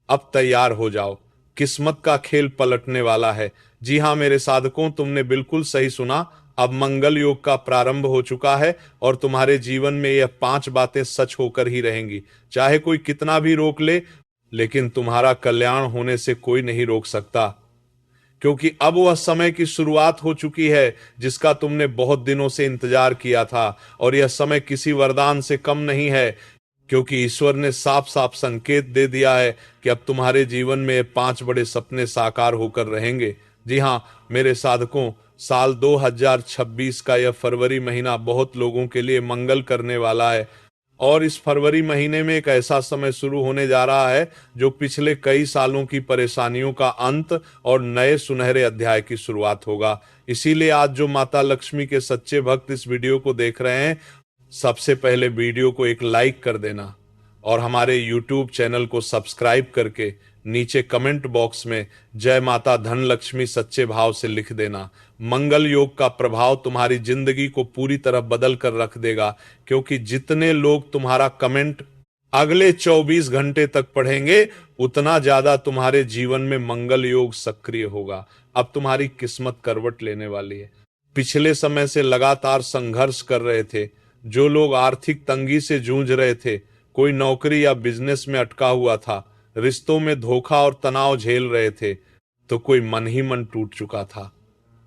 अब तैयार हो जाओ, किस्मत का खेल पलटने वाला है। जी हाँ मेरे साधकों, तुमने बिल्कुल सही सुना। अब मंगल योग का प्रारंभ हो चुका है और तुम्हारे जीवन में यह 5 बातें सच होकर ही रहेंगी। चाहे कोई कितना भी रोक ले, लेकिन तुम्हारा कल्याण होने से कोई नहीं रोक सकता, क्योंकि अब वह समय की शुरुआत हो चुकी है जिसका तुमने बहुत दिनों से इंतजार किया था। और यह समय किसी वरदान से कम नहीं है, क्योंकि ईश्वर ने साफ साफ संकेत दे दिया है कि अब तुम्हारे जीवन में 5 बड़े सपने साकार होकर रहेंगे। जी हाँ मेरे साधकों, साल 2026 का यह फरवरी महीना बहुत लोगों के लिए मंगल करने वाला है। और इस फरवरी महीने में एक ऐसा समय शुरू होने जा रहा है जो पिछले कई सालों की परेशानियों का अंत और नए सुनहरे अध्याय की शुरुआत होगा। इसीलिए आज जो माता लक्ष्मी के सच्चे भक्त इस वीडियो को देख रहे हैं, सबसे पहले वीडियो को एक लाइक कर देना और हमारे YouTube चैनल को सब्सक्राइब करके नीचे कमेंट बॉक्स में जय माता धन लक्ष्मी सच्चे भाव से लिख देना। मंगल योग का प्रभाव तुम्हारी जिंदगी को पूरी तरह बदल कर रख देगा, क्योंकि जितने लोग तुम्हारा कमेंट अगले 24 घंटे तक पढ़ेंगे, उतना ज्यादा तुम्हारे जीवन में मंगल योग सक्रिय होगा। अब तुम्हारी किस्मत करवट लेने वाली है। पिछले समय से लगातार संघर्ष कर रहे थे, जो लोग आर्थिक तंगी से जूझ रहे थे, कोई नौकरी या बिजनेस में अटका हुआ था, रिश्तों में धोखा और तनाव झेल रहे थे, तो कोई मन ही मन टूट चुका था।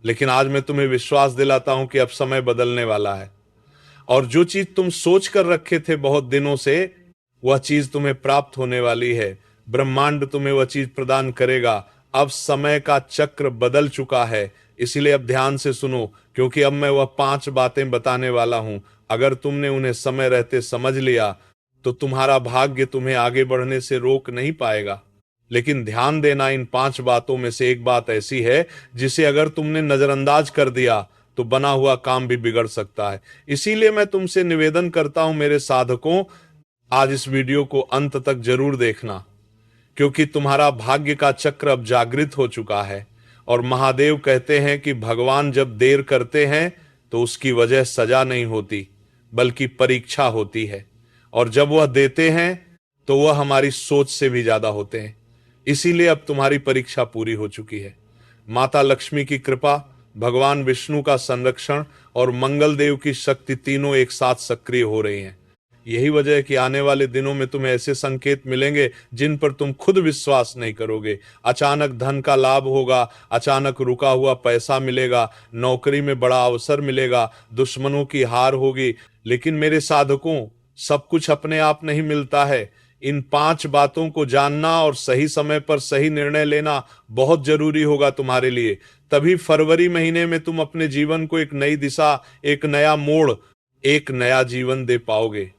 लेकिन आज मैं तुम्हें विश्वास दिलाता हूं कि अब समय बदलने वाला है और जो चीज तुम सोच कर रखे थे बहुत दिनों से, वह चीज तुम्हें प्राप्त होने वाली है। ब्रह्मांड तुम्हें वह चीज प्रदान करेगा। अब समय का चक्र बदल चुका है, इसलिए अब ध्यान से सुनो, क्योंकि अब मैं वह 5 बातें बताने वाला हूं। अगर तुमने उन्हें समय रहते समझ लिया तो तुम्हारा भाग्य तुम्हें आगे बढ़ने से रोक नहीं पाएगा। लेकिन ध्यान देना, इन 5 बातों में से एक बात ऐसी है जिसे अगर तुमने नजरअंदाज कर दिया तो बना हुआ काम भी बिगड़ सकता है। इसीलिए मैं तुमसे निवेदन करता हूं मेरे साधकों, आज इस वीडियो को अंत तक जरूर देखना, क्योंकि तुम्हारा भाग्य का चक्र अब जागृत हो चुका है। और महादेव कहते हैं कि भगवान जब देर करते हैं तो उसकी वजह सजा नहीं होती, बल्कि परीक्षा होती है। और जब वह देते हैं तो वह हमारी सोच से भी ज्यादा होते हैं। इसीलिए अब तुम्हारी परीक्षा पूरी हो चुकी है। माता लक्ष्मी की कृपा, भगवान विष्णु का संरक्षण और मंगल देव की शक्ति तीनों एक साथ सक्रिय हो रही हैं। यही वजह है कि आने वाले दिनों में तुम्हें ऐसे संकेत मिलेंगे जिन पर तुम खुद विश्वास नहीं करोगे। अचानक धन का लाभ होगा, अचानक रुका हुआ पैसा मिलेगा, नौकरी में बड़ा अवसर मिलेगा, दुश्मनों की हार होगी। लेकिन मेरे साधकों, सब कुछ अपने आप नहीं मिलता है। इन 5 बातों को जानना और सही समय पर सही निर्णय लेना बहुत जरूरी होगा तुम्हारे लिए। तभी फरवरी महीने में तुम अपने जीवन को एक नई दिशा, एक नया मोड़, एक नया जीवन दे पाओगे।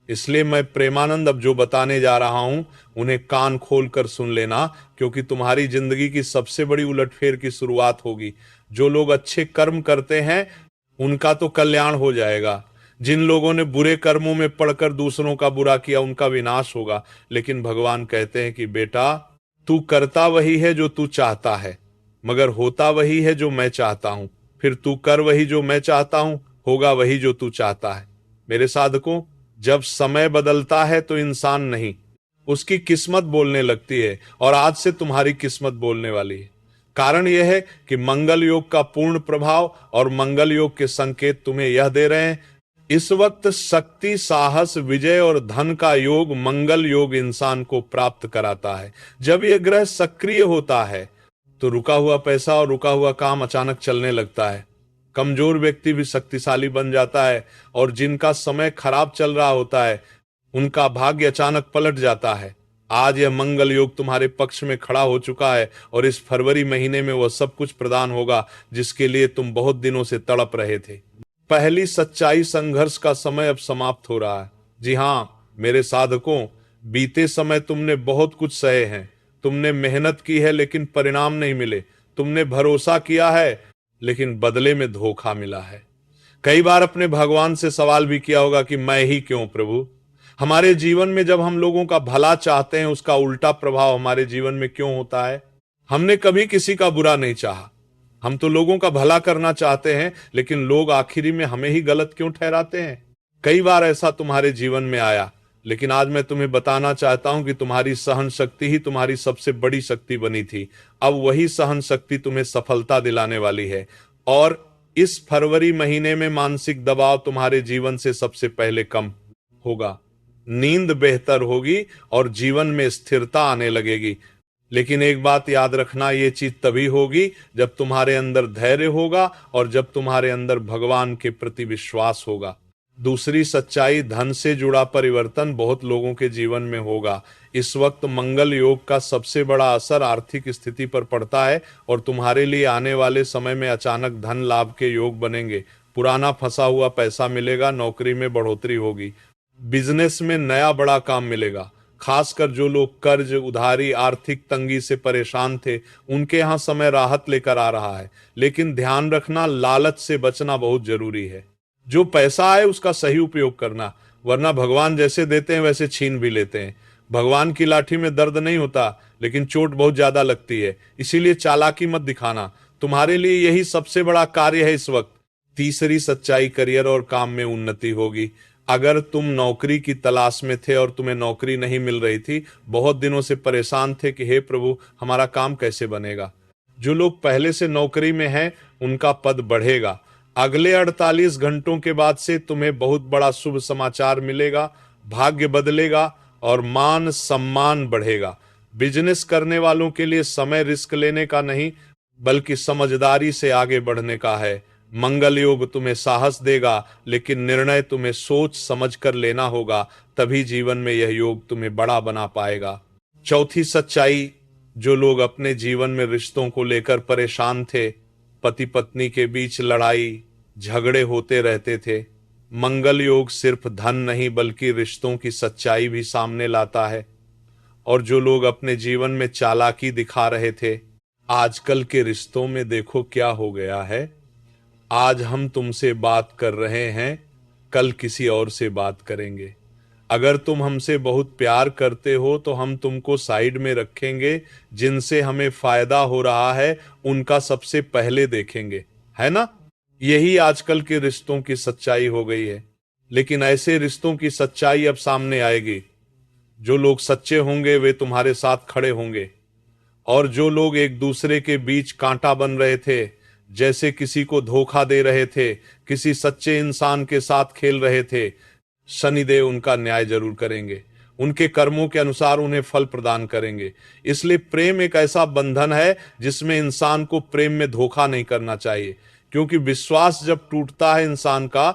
इसलिए मैं प्रेमानंद अब जो बताने जा रहा हूं, उन्हें कान खोल कर सुन लेना, क्योंकि तुम्हारी जिंदगी की सबसे बड़ी उलटफेर की शुरुआत होगी। जो लोग अच्छे कर्म करते हैं उनका तो कल्याण हो जाएगा। जिन लोगों ने बुरे कर्मों में पड़कर दूसरों का बुरा किया, उनका विनाश होगा। लेकिन भगवान कहते हैं कि बेटा, तू करता वही है जो तू चाहता है, मगर होता वही है जो मैं चाहता हूं। फिर तू कर वही जो मैं चाहता हूं, होगा वही जो तू चाहता है। मेरे साधकों, जब समय बदलता है तो इंसान नहीं, उसकी किस्मत बोलने लगती है। और आज से तुम्हारी किस्मत बोलने वाली है। कारण यह है कि मंगल योग का पूर्ण प्रभाव और मंगल योग के संकेत तुम्हें यह दे रहे हैं। इस वक्त शक्ति, साहस, विजय और धन का योग, मंगल योग, इंसान को प्राप्त कराता है। जब यह ग्रह सक्रिय होता है तो रुका हुआ पैसा और रुका हुआ काम अचानक चलने लगता है। कमजोर व्यक्ति भी शक्तिशाली बन जाता है और जिनका समय खराब चल रहा होता है उनका भाग्य अचानक पलट जाता है। आज यह मंगल योग तुम्हारे पक्ष में खड़ा हो चुका है और इस फरवरी महीने में वह सब कुछ प्रदान होगा जिसके लिए तुम बहुत दिनों से तड़प रहे थे। पहली सच्चाई, संघर्ष का समय अब समाप्त हो रहा है। जी हाँ मेरे साधकों, बीते समय तुमने बहुत कुछ सहे हैं। तुमने मेहनत की है लेकिन परिणाम नहीं मिले। तुमने भरोसा किया है लेकिन बदले में धोखा मिला है। कई बार अपने भगवान से सवाल भी किया होगा कि मैं ही क्यों प्रभु। हमारे जीवन में जब हम लोगों का भला चाहते हैं, उसका उल्टा प्रभाव हमारे जीवन में क्यों होता है। हमने कभी किसी का बुरा नहीं चाहा, हम तो लोगों का भला करना चाहते हैं, लेकिन लोग आखिरी में हमें ही गलत क्यों ठहराते हैं। कई बार ऐसा तुम्हारे जीवन में आया, लेकिन आज मैं तुम्हें बताना चाहता हूं कि तुम्हारी सहन शक्ति ही तुम्हारी सबसे बड़ी शक्ति बनी थी। अब वही सहन शक्ति तुम्हें सफलता दिलाने वाली है। और इस फरवरी महीने में मानसिक दबाव तुम्हारे जीवन से सबसे पहले कम होगा, नींद बेहतर होगी और जीवन में स्थिरता आने लगेगी। लेकिन एक बात याद रखना, ये चीज तभी होगी जब तुम्हारे अंदर धैर्य होगा और जब तुम्हारे अंदर भगवान के प्रति विश्वास होगा। दूसरी सच्चाई, धन से जुड़ा परिवर्तन बहुत लोगों के जीवन में होगा। इस वक्त मंगल योग का सबसे बड़ा असर आर्थिक स्थिति पर पड़ता है और तुम्हारे लिए आने वाले समय में अचानक धन लाभ के योग बनेंगे। पुराना फंसा हुआ पैसा मिलेगा, नौकरी में बढ़ोतरी होगी, बिजनेस में नया बड़ा काम मिलेगा। खासकर जो लोग कर्ज, उधारी, आर्थिक तंगी से परेशान थे, उनके यहाँ समय राहत लेकर आ रहा है। लेकिन ध्यान रखना, लालच से बचना बहुत जरूरी है। जो पैसा है उसका सही उपयोग करना, वरना भगवान जैसे देते हैं वैसे छीन भी लेते हैं। भगवान की लाठी में दर्द नहीं होता, लेकिन चोट बहुत ज्यादा लगती है। इसीलिए चालाकी मत दिखाना, तुम्हारे लिए यही सबसे बड़ा कार्य है इस वक्त। तीसरी सच्चाई, करियर और काम में उन्नति होगी। अगर तुम नौकरी की तलाश में थे और तुम्हें नौकरी नहीं मिल रही थी, बहुत दिनों से परेशान थे कि हे प्रभु हमारा काम कैसे बनेगा, जो लोग पहले से नौकरी में हैं उनका पद बढ़ेगा। अगले 48 घंटों के बाद से तुम्हें बहुत बड़ा शुभ समाचार मिलेगा, भाग्य बदलेगा और मान सम्मान बढ़ेगा। बिजनेस करने वालों के लिए समय रिस्क लेने का नहीं, बल्कि समझदारी से आगे बढ़ने का है। मंगल योग तुम्हें साहस देगा, लेकिन निर्णय तुम्हें सोच समझ कर लेना होगा, तभी जीवन में यह योग तुम्हें बड़ा बना पाएगा। चौथी सच्चाई, जो लोग अपने जीवन में रिश्तों को लेकर परेशान थे, पति पत्नी के बीच लड़ाई झगड़े होते रहते थे, मंगल योग सिर्फ धन नहीं बल्कि रिश्तों की सच्चाई भी सामने लाता है। और जो लोग अपने जीवन में चालाकी दिखा रहे थे, आजकल के रिश्तों में देखो क्या हो गया है। आज हम तुमसे बात कर रहे हैं, कल किसी और से बात करेंगे। अगर तुम हमसे बहुत प्यार करते हो तो हम तुमको साइड में रखेंगे, जिनसे हमें फायदा हो रहा है उनका सबसे पहले देखेंगे, है ना? यही आजकल के रिश्तों की सच्चाई हो गई है। लेकिन ऐसे रिश्तों की सच्चाई अब सामने आएगी। जो लोग सच्चे होंगे वे तुम्हारे साथ खड़े होंगे, और जो लोग एक दूसरे के बीच कांटा बन रहे थे, जैसे किसी को धोखा दे रहे थे, किसी सच्चे इंसान के साथ खेल रहे थे, शनिदेव उनका न्याय जरूर करेंगे, उनके कर्मों के अनुसार उन्हें फल प्रदान करेंगे। इसलिए प्रेम एक ऐसा बंधन है जिसमें इंसान को प्रेम में धोखा नहीं करना चाहिए, क्योंकि विश्वास जब टूटता है इंसान का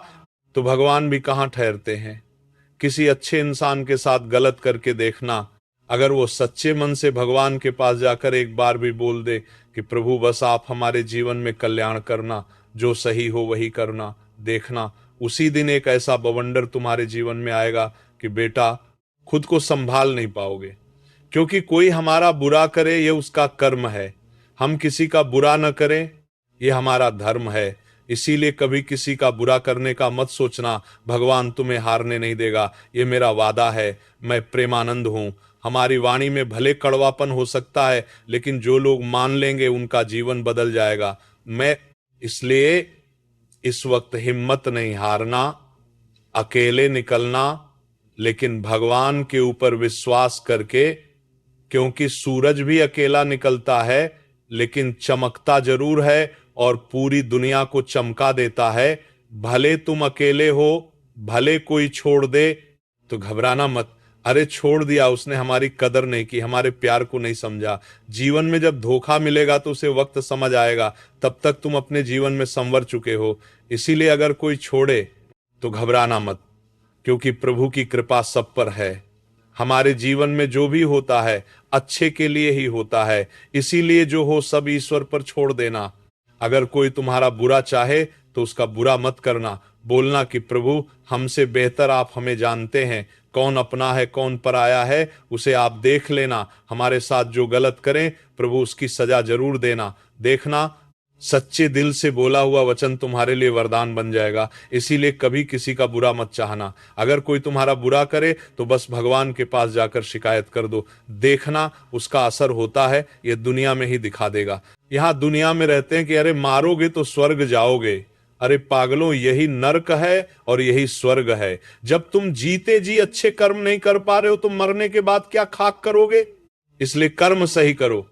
तो भगवान भी कहाँ ठहरते हैं। किसी अच्छे इंसान के साथ गलत करके देखना, अगर वो सच्चे मन से भगवान के पास जाकर एक बार भी बोल दे कि प्रभु बस आप हमारे जीवन में कल्याण करना, जो सही हो वही करना, देखना उसी दिन एक ऐसा बवंडर तुम्हारे जीवन में आएगा कि बेटा खुद को संभाल नहीं पाओगे। क्योंकि कोई हमारा बुरा करे ये उसका कर्म है, हम किसी का बुरा न करें ये हमारा धर्म है। इसीलिए कभी किसी का बुरा करने का मत सोचना, भगवान तुम्हें हारने नहीं देगा, ये मेरा वादा है। मैं प्रेमानंद हूं। हमारी वाणी में भले कड़वापन हो सकता है, लेकिन जो लोग मान लेंगे उनका जीवन बदल जाएगा। मैं इसलिए इस वक्त हिम्मत नहीं हारना, अकेले निकलना, लेकिन भगवान के ऊपर विश्वास करके, क्योंकि सूरज भी अकेला निकलता है लेकिन चमकता जरूर है और पूरी दुनिया को चमका देता है। भले तुम अकेले हो, भले कोई छोड़ दे तो घबराना मत। अरे छोड़ दिया, उसने हमारी कदर नहीं की, हमारे प्यार को नहीं समझा। जीवन में जब धोखा मिलेगा तो उसे वक्त समझ आएगा, तब तक तुम अपने जीवन में संवर चुके हो। इसीलिए अगर कोई छोड़े तो घबराना मत, क्योंकि प्रभु की कृपा सब पर है। हमारे जीवन में जो भी होता है अच्छे के लिए ही होता है, इसीलिए जो हो सब ईश्वर पर छोड़ देना। अगर कोई तुम्हारा बुरा चाहे तो उसका बुरा मत करना, बोलना कि प्रभु हमसे बेहतर आप हमें जानते हैं, कौन अपना है कौन पराया है उसे आप देख लेना। हमारे साथ जो गलत करें प्रभु उसकी सजा जरूर देना। देखना सच्चे दिल से बोला हुआ वचन तुम्हारे लिए वरदान बन जाएगा। इसीलिए कभी किसी का बुरा मत चाहना। अगर कोई तुम्हारा बुरा करे तो बस भगवान के पास जाकर शिकायत कर दो, देखना उसका असर होता है, ये दुनिया में ही दिखा देगा। यहाँ दुनिया में रहते हैं कि अरे मारोगे तो स्वर्ग जाओगे, अरे पागलों, यही नर्क है और यही स्वर्ग है। जब तुम जीते जी अच्छे कर्म नहीं कर पा रहे हो तो मरने के बाद क्या खाक करोगे? इसलिए कर्म सही करो,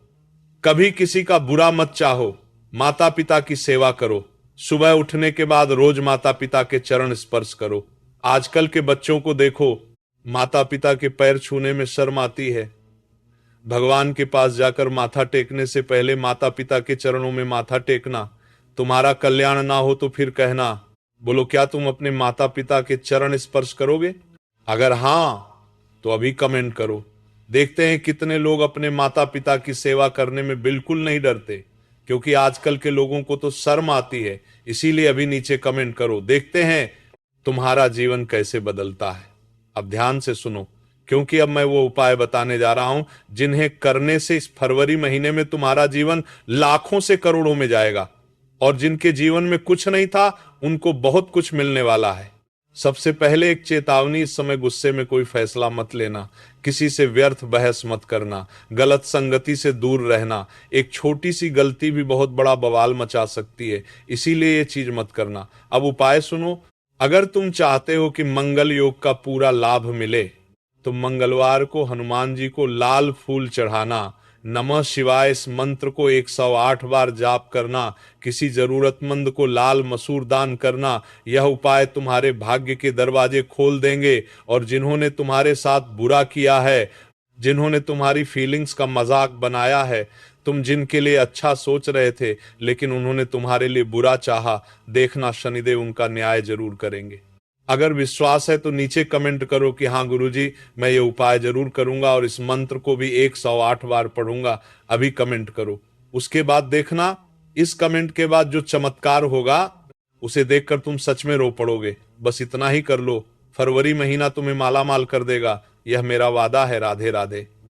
कभी किसी का बुरा मत चाहो, माता पिता की सेवा करो, सुबह उठने के बाद रोज माता पिता के चरण स्पर्श करो। आजकल के बच्चों को देखो, माता पिता के पैर छूने में शर्म आती है। भगवान के पास जाकर माथा टेकने से पहले माता पिता के चरणों में माथा टेकना। तुम्हारा कल्याण ना हो तो फिर कहना। बोलो, क्या तुम अपने माता पिता के चरण स्पर्श करोगे? अगर हां तो अभी कमेंट करो। देखते हैं कितने लोग अपने माता पिता की सेवा करने में बिल्कुल नहीं डरते, क्योंकि आजकल के लोगों को तो शर्म आती है। इसीलिए अभी नीचे कमेंट करो, देखते हैं तुम्हारा जीवन कैसे बदलता है। अब ध्यान से सुनो, क्योंकि अब मैं वो उपाय बताने जा रहा हूं जिन्हें करने से इस फरवरी महीने में तुम्हारा जीवन लाखों से करोड़ों में जाएगा, और जिनके जीवन में कुछ नहीं था उनको बहुत कुछ मिलने वाला है। सबसे पहले एक चेतावनी, इस समय गुस्से में कोई फैसला मत लेना, किसी से व्यर्थ बहस मत करना, गलत संगति से दूर रहना। एक छोटी सी गलती भी बहुत बड़ा बवाल मचा सकती है, इसीलिए ये चीज मत करना। अब उपाय सुनो। अगर तुम चाहते हो कि मंगल योग का पूरा लाभ मिले तो मंगलवार को हनुमान जी को लाल फूल चढ़ाना, नमः शिवाय इस मंत्र को 108 बार जाप करना, किसी जरूरतमंद को लाल मसूर दान करना। यह उपाय तुम्हारे भाग्य के दरवाजे खोल देंगे, और जिन्होंने तुम्हारे साथ बुरा किया है, जिन्होंने तुम्हारी फीलिंग्स का मजाक बनाया है, तुम जिनके लिए अच्छा सोच रहे थे लेकिन उन्होंने तुम्हारे लिए बुरा चाहा, देखना शनिदेव उनका न्याय जरूर करेंगे। अगर विश्वास है तो नीचे कमेंट करो कि हाँ गुरुजी, मैं ये उपाय जरूर करूंगा और इस मंत्र को भी 108 बार पढ़ूंगा। अभी कमेंट करो। उसके बाद देखना, इस कमेंट के बाद जो चमत्कार होगा उसे देखकर तुम सच में रो पड़ोगे। बस इतना ही कर लो, फरवरी महीना तुम्हें माला माल कर देगा, यह मेरा वादा है। राधे राधे।